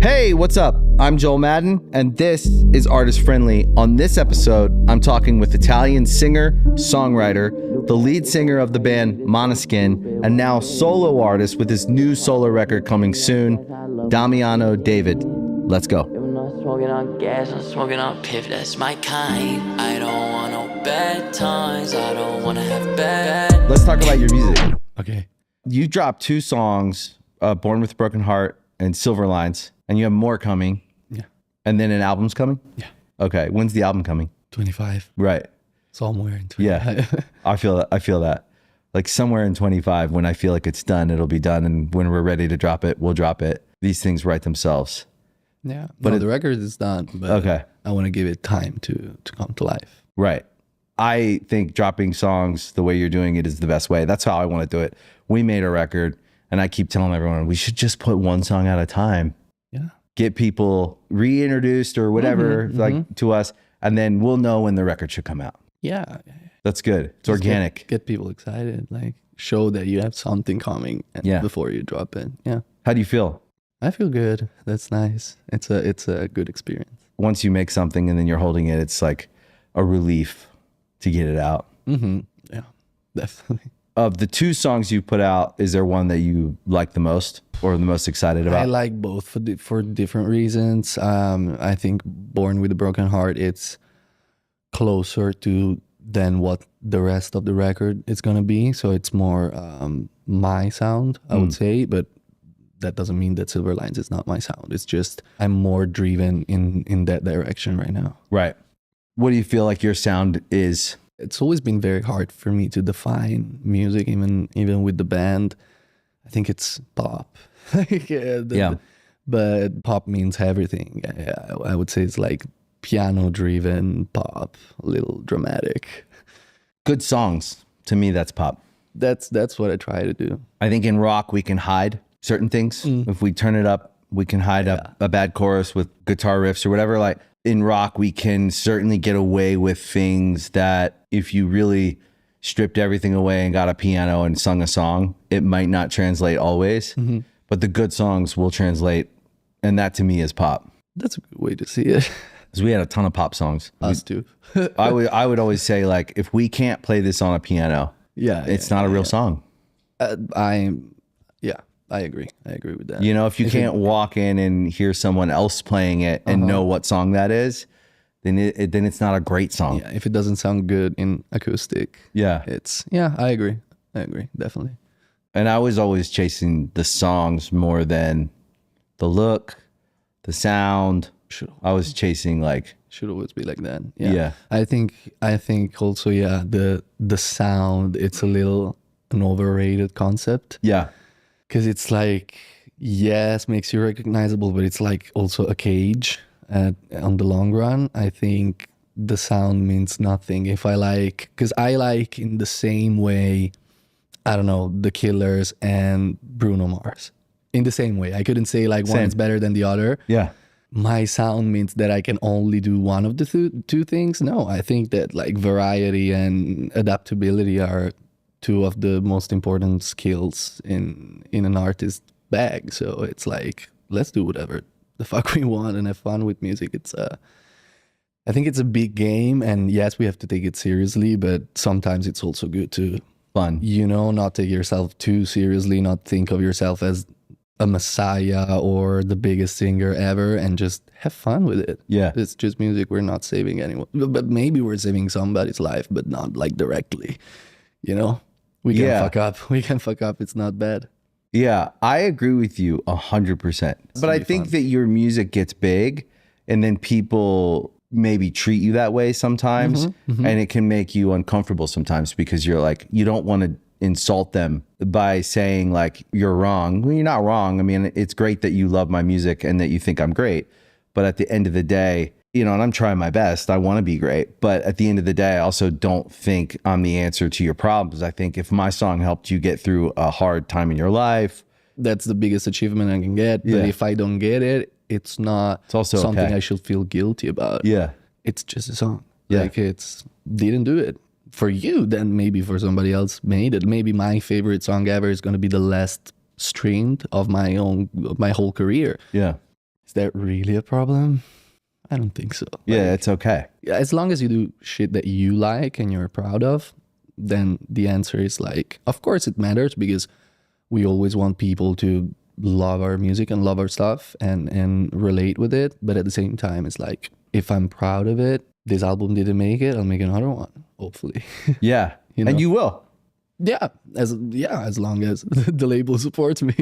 Hey, what's up? I'm Joel Madden, and this is Artist Friendly. On this episode, I'm talking with Italian singer, songwriter, the lead singer of the band Måneskin, and now solo artist with his new solo record coming soon, Damiano David. Let's go. I'm not smoking on gas, I'm smoking on piff, that's my kind. I don't want no bad times, I don't want to have bad. Let's talk about your music. Okay. You dropped 2 songs, Born with a Broken Heart and Silver Lines, and you have more coming. Yeah. And then an album's coming? Yeah. Okay. When's the album coming? 25. Right. Somewhere in 25. Yeah. I feel that. Like somewhere in 25, when I feel like it's done, it'll be done. And when we're ready to drop it, we'll drop it. These things write themselves. Yeah. But But the record is done. But Okay. I want to give it time to come to life. Right. I think dropping songs the way you're doing it is the best way. That's how I want to do it. We made a record, and I keep telling everyone, we should just put one song at a time. Yeah. Get people reintroduced or whatever to us, and then we'll know when the record should come out. Yeah. That's good. It's Just organic. Get people excited. Like show that you have something coming Yeah. before you drop it. Yeah. How do you feel? I feel good. That's nice. It's a good experience. Once you make something and then you're holding it, it's like a relief to get it out. Mm-hmm. Yeah. Definitely. Of the 2 songs you put out, is there one that you like the most or the most excited about? I like both for different reasons. I think Born with a Broken Heart, it's closer to than what the rest of the record is going to be. So it's more my sound, I would say. But that doesn't mean that Silver Lines is not my sound. It's just I'm more driven in that direction right now. Right. What do you feel like your sound is? It's always been very hard for me to define music, even with the band. I think it's pop. Yeah. But pop means everything. I would say it's like piano-driven pop, a little dramatic. Good songs. To me, that's pop. That's what I try to do. I think in rock, we can hide certain things. If we turn it up, we can hide up a bad chorus with guitar riffs or whatever. Like in rock, we can certainly get away with things that if you really stripped everything away and got a piano and sung a song, it might not translate always. But the good songs will translate. And that to me is pop. That's a good way to see it. Because we had a ton of pop songs. Us too. I would always say, like, if we can't play this on a piano, it's not a real song. I agree. I agree with that. You know, if you can't walk in and hear someone else playing it and know what song that is, then it's not a great song. Yeah, if it doesn't sound good in acoustic, Yeah. I agree. Definitely. And I was always chasing the songs more than the look, the sound. I was chasing like, Should always be like that. Yeah. I think also, the sound, it's a little an overrated concept. yeah, Because it's like, yes, makes you recognizable, but it's like also a cage on the long run. I think the sound means nothing. Because I like in the same way, I don't know, The Killers and Bruno Mars. In the same way. I couldn't say like one is better than the other. yeah, My sound means that I can only do one of the two things. No, I think that like variety and adaptability are 2 of the most important skills in an artist's bag. So it's like, let's do whatever the fuck we want and have fun with music. I think it's a big game, and yes, we have to take it seriously, but sometimes it's also good to, fun. not take yourself too seriously, not think of yourself as a messiah or the biggest singer ever, and just have fun with it. Yeah. It's just music. We're not saving anyone, but maybe we're saving somebody's life, but not like directly, We can fuck up. We can fuck up. It's not bad. Yeah, I agree with you 100%. But I think that your music gets big and then people maybe treat you that way sometimes. And it can make you uncomfortable sometimes because you're like, you don't want to insult them by saying like, you're wrong. Well, you're not wrong. I mean, it's great that you love my music and that you think I'm great. But at the end of the day, and I'm trying my best. I want to be great. But at the end of the day, I also don't think I'm the answer to your problems. I think if my song helped you get through a hard time in your life, that's the biggest achievement I can get. But if I don't get it, it's also something okay. I should feel guilty about. Yeah. It's just a song. Yeah. Like didn't do it. For you, then maybe for somebody else made it. Maybe my favorite song ever is going to be the last streamed of my whole career. Yeah. Is that really a problem? I don't think so. Yeah, it's okay. Yeah, as long as you do shit that you like and you're proud of, then the answer is like, of course it matters, because we always want people to love our music and love our stuff and relate with it. But at the same time, it's like, if I'm proud of it, this album didn't make it, I'll make another one, hopefully. Yeah. You know? And you will. Yeah, as long as the label supports me.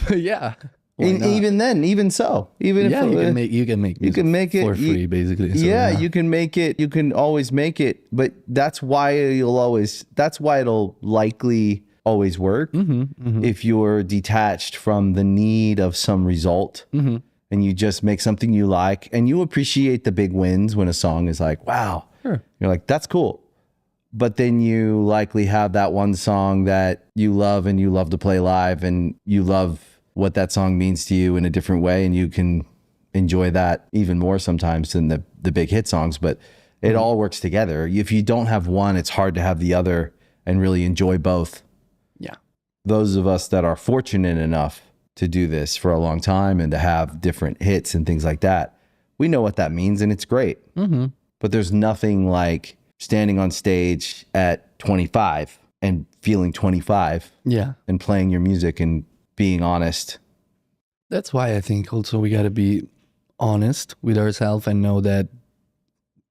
Yeah. Even then, even so, even if you can make it for free, basically. So, yeah, you can make it. You can always make it, but that's why it'll likely always work if you're detached from the need of some result, and you just make something you like, and you appreciate the big wins when a song is like, wow, sure. You're like, that's cool. But then you likely have that one song that you love and you love to play live, and you love what that song means to you in a different way, and you can enjoy that even more sometimes than the big hit songs. But it all works together. If you don't have one, it's hard to have the other and really enjoy both. Yeah. Those of us that are fortunate enough to do this for a long time and to have different hits and things like that, we know what that means, and it's great. But there's nothing like standing on stage at 25 and feeling 25 and playing your music and being honest. That's why I think also we got to be honest with ourselves and know that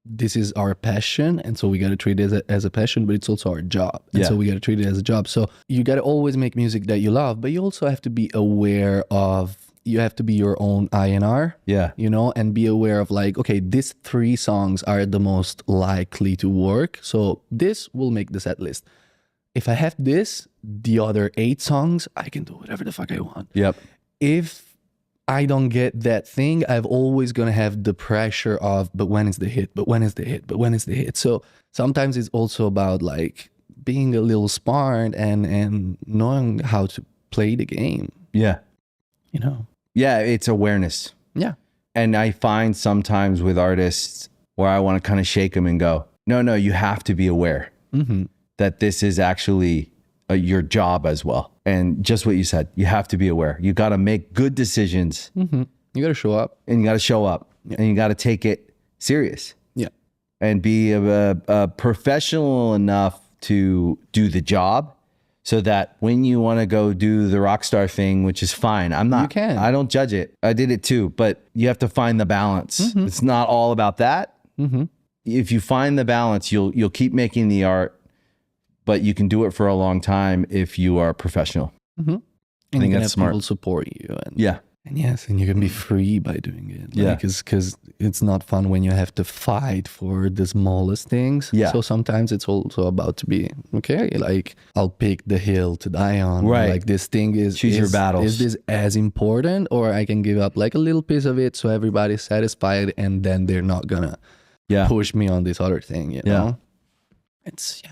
this is our passion, and so we got to treat it as a passion, but it's also our job, and so we got to treat it as a job. So you got to always make music that you love, but you also have to be aware of, you have to be your own INR, you know, and be aware of like, okay, these 3 songs are the most likely to work, so this will make the set list. If I have this, the other 8 songs, I can do whatever the fuck I want. Yep. If I don't get that thing, I'm always going to have the pressure of, but when is the hit? But when is the hit? But when is the hit? So sometimes it's also about like being a little smart and knowing how to play the game. Yeah. You know? Yeah, it's awareness. Yeah. And I find sometimes with artists where I want to kind of shake them and go, no, you have to be aware that this is actually your job as well. And just what you said, you have to be aware. You got to make good decisions. You got to show up. And you got to show up. And you got to take it serious. Yeah. And be a professional enough to do the job, so that when you want to go do the rock star thing, which is fine, I don't judge it. I did it too, but you have to find the balance. It's not all about that. If you find the balance, you'll keep making the art, but you can do it for a long time if you are professional. And I think you can that's have smart. people support you. And, Yeah. And yes, and you can be free by doing it. Yeah. Because it's not fun when you have to fight for the smallest things. Yeah. So sometimes it's also about to be, okay, like I'll pick the hill to die on. Right. Like this thing is... Choose your battles. Is this as important, or I can give up like a little piece of it so everybody's satisfied, and then they're not gonna push me on this other thing, you know? It's,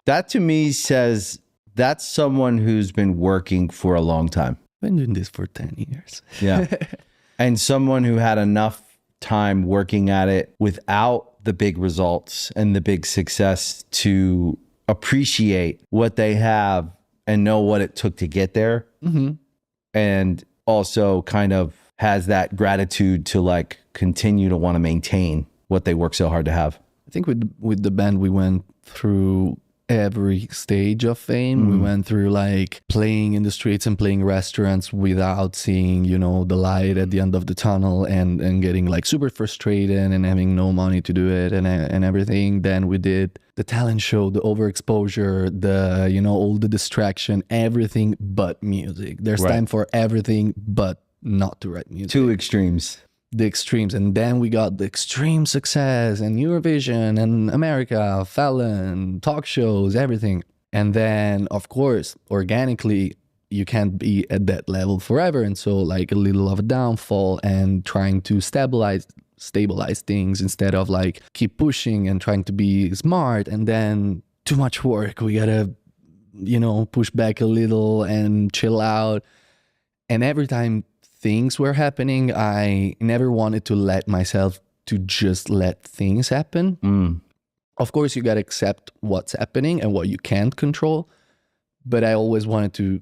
That to me says that's someone who's been working for a long time. I've been doing this for 10 years. Yeah. And someone who had enough time working at it without the big results and the big success to appreciate what they have and know what it took to get there. And also kind of has that gratitude to like continue to want to maintain what they work so hard to have. I think with the band, we went through every stage of fame. We went through like playing in the streets and playing restaurants without seeing, you know, the light at the end of the tunnel, and getting like super frustrated and having no money to do it and everything. Then we did the talent show, the overexposure, the, you know, all the distraction, everything but music. There's time for everything but not to write music. 2 extremes. The extremes. And then we got the extreme success and Eurovision and America, Fallon, talk shows, everything. And then, of course, organically, you can't be at that level forever. And so like a little of a downfall and trying to stabilize things instead of like keep pushing and trying to be smart. And then too much work. We gotta, you know, push back a little and chill out. And every time things were happening, I never wanted to let myself to just let things happen. Of course, you got to accept what's happening and what you can't control. But I always wanted to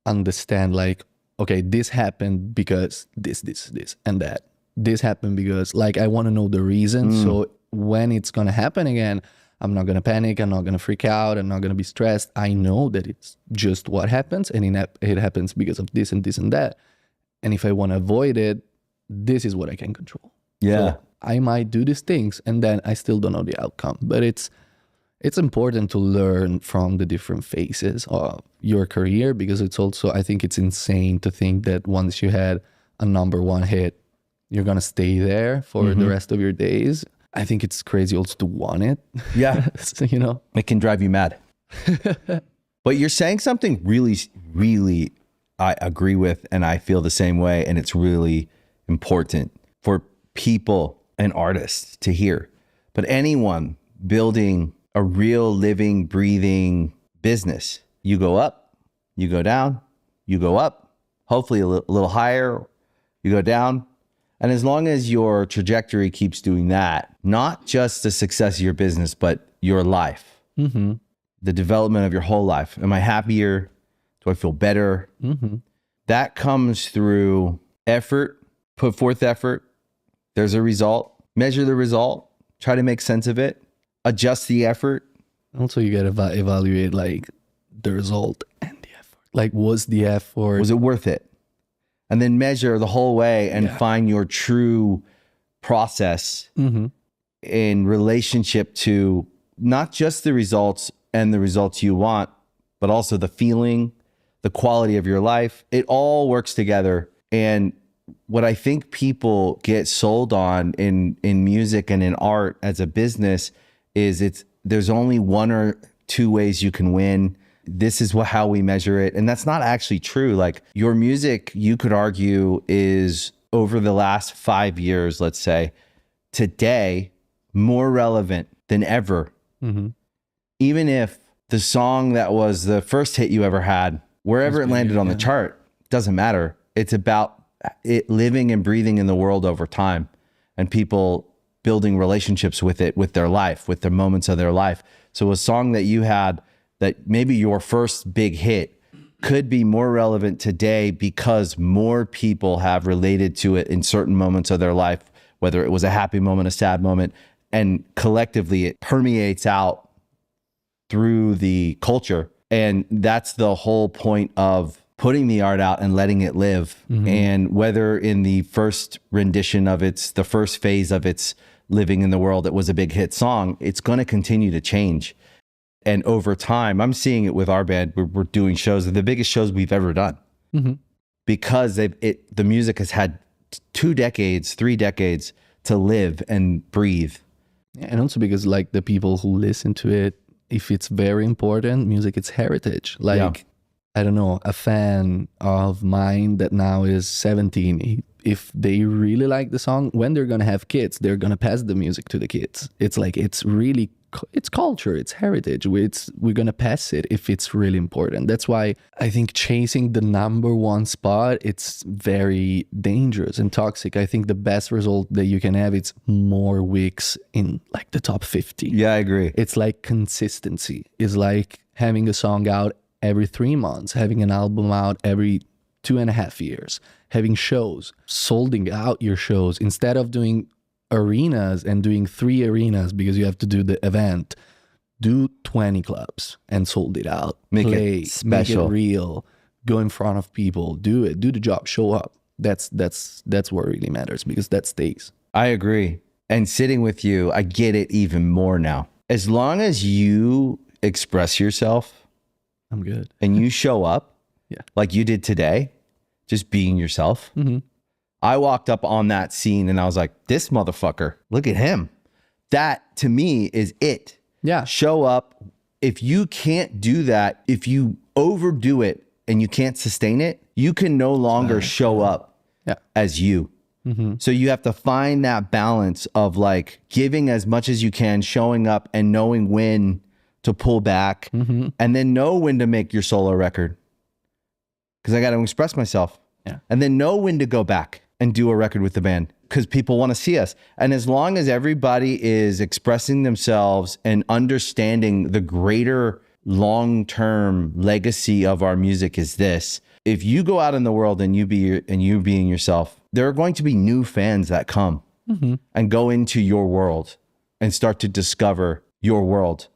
understand, like, okay, this happened because this, and that. This happened because, like, I want to know the reason. So when it's going to happen again, I'm not going to panic. I'm not going to freak out. I'm not going to be stressed. I know that it's just what happens, and it happens because of this and this and that. And if I want to avoid it, this is what I can control. Yeah. So I might do these things, and then I still don't know the outcome. But it's important to learn from the different phases of your career, because it's also, I think it's insane to think that once you had a #1 hit, you're going to stay there for the rest of your days. I think it's crazy also to want it. Yeah. So, you know, It can drive you mad. But you're saying something really, really I agree with, and I feel the same way. And it's really important for people and artists to hear. But anyone building a real living, breathing business, you go up, you go down, you go up, hopefully a little higher, you go down. And as long as your trajectory keeps doing that, not just the success of your business, but your life, the development of your whole life. Am I happier? Do I feel better? That comes through effort, put forth effort. There's a result. Measure the result. Try to make sense of it. Adjust the effort. also you got to evaluate like the result and the effort. Like, was the effort... Was it worth it? And then measure the whole way and find your true process in relationship to not just the results and the results you want, but also the feeling, the quality of your life. It all works together. And what I think people get sold on in music and in art as a business is there's only one or two ways you can win. This is how we measure it. And that's not actually true. Like, your music, you could argue, is over the last 5 years, let's say, today, more relevant than ever. Even if the song that was the first hit you ever had, wherever it landed on the chart, doesn't matter. It's about it living and breathing in the world over time, and people building relationships with it, with their life, with the moments of their life. So a song that you had, that maybe your first big hit, could be more relevant today because more people have related to it in certain moments of their life, whether it was a happy moment, a sad moment, and collectively it permeates out through the culture. And that's the whole point of putting the art out and letting it live. And whether in the first rendition of the first phase of its living in the world, it was a big hit song, it's going to continue to change. And over time, I'm seeing it with our band. We're doing shows, the biggest shows we've ever done, because the music has had 2 decades, 3 decades to live and breathe. And also because, like, the people who listen to it, if it's very important, music, it's heritage. Like, I don't know, a fan of mine that now is 17, if they really like the song, when they're going to have kids, they're going to pass the music to the kids. It's like, it's really, it's culture, it's heritage. We're going to pass it if it's really important. That's why I think chasing the #1 spot, it's very dangerous and toxic. I think the best result that you can have, it's more weeks in like the top 50. Yeah, I agree. It's like consistency. It's like having a song out every 3 months, having an album out every 2.5 years, having shows, solding out your shows instead of doing arenas and doing 3 arenas because you have to do the event. Do 20 clubs and sold it out. Make it special, make it real. Go in front of people. Do it. Do the job. Show up. That's what really matters, because that stays. I agree. And sitting with you, I get it even more now. As long as you express yourself, I'm good. And you show up, like you did today, just being yourself. I walked up on that scene and I was like, this motherfucker, look at him. That to me is it. Yeah. Show up. If you can't do that, if you overdo it and you can't sustain it, you can no longer show up as you. So you have to find that balance of like giving as much as you can, showing up, and knowing when to pull back, and then know when to make your solo record, because I got to express myself, and then know when to go back and do a record with the band, because people want to see us. And as long as everybody is expressing themselves and understanding the greater long-term legacy of our music is this, if you go out in the world and you being yourself, there are going to be new fans that come and go into your world and start to discover your world.